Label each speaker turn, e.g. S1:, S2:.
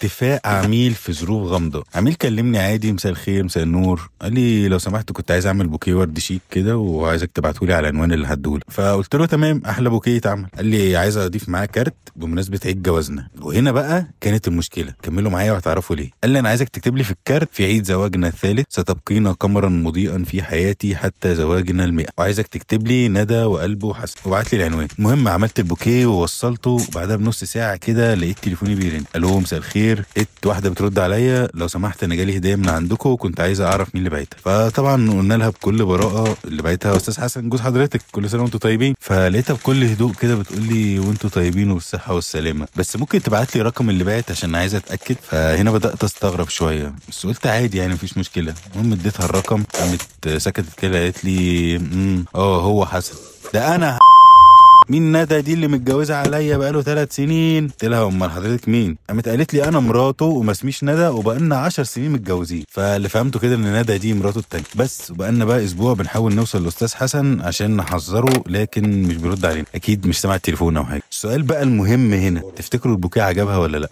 S1: اتفاق عميل في ظروف غامضه. عميل كلمني عادي، مساء الخير مساء النور، قال لي لو سمحت كنت عايز اعمل بوكيه ورد شيك كده وعايزك تبعتهولي على العنوان اللي هديهولك. فقلت له تمام، احلى بوكيه يتعمل. قال لي عايز اضيف معاه كارت بمناسبه عيد جوازنا. وهنا بقى كانت المشكله، كملوا معايا وهتعرفوا ليه. قال لي انا عايزك تكتب لي في الكارت: في عيد زواجنا الثالث ستبقين قمرا مضيئا في حياتي حتى زواجنا المئة. وعايزك تكتب لي ندى وقلب وحسن، وبعت لي العنوان. المهم عملت البوكيه ووصلته، وبعدها بنص ساعه كده لقيت تليفوني بيرن. الو مساء الخير، لقيت واحده بترد عليا: لو سمحت انا جالي هديه من عندكم وكنت عايز اعرف مين اللي باعتها. فطبعا قلنا لها بكل براءه: اللي باعتها استاذ حسن جوز حضرتك، كل سنه وانتم طيبين. فلقيتها بكل هدوء كده بتقول لي: وانتم طيبين وبالصحه والسلامه، بس ممكن تبعت لي رقم اللي باعت عشان عايز اتاكد. فهنا بدات استغرب شويه، بس قلت عادي يعني مفيش مشكله. المهم اديتها الرقم، قامت سكتت كده قالت لي: هو حسن ده انا. مين ندى دي اللي متجوزه عليا بقاله 3 سنين؟ قلت لها امال حضرتك مين؟ قامت قالت لي انا مراته وما اسميش ندى وبقالنا 10 سنين متجوزين. فاللي فهمته كده ان ندى دي مراته التانية بس. وبقالنا بقى اسبوع بنحاول نوصل لاستاذ حسن عشان نحذره، لكن مش بيرد علينا، اكيد مش سامع التليفون او حاجه. السؤال بقى المهم هنا، تفتكروا البوكيه عجبها ولا لا؟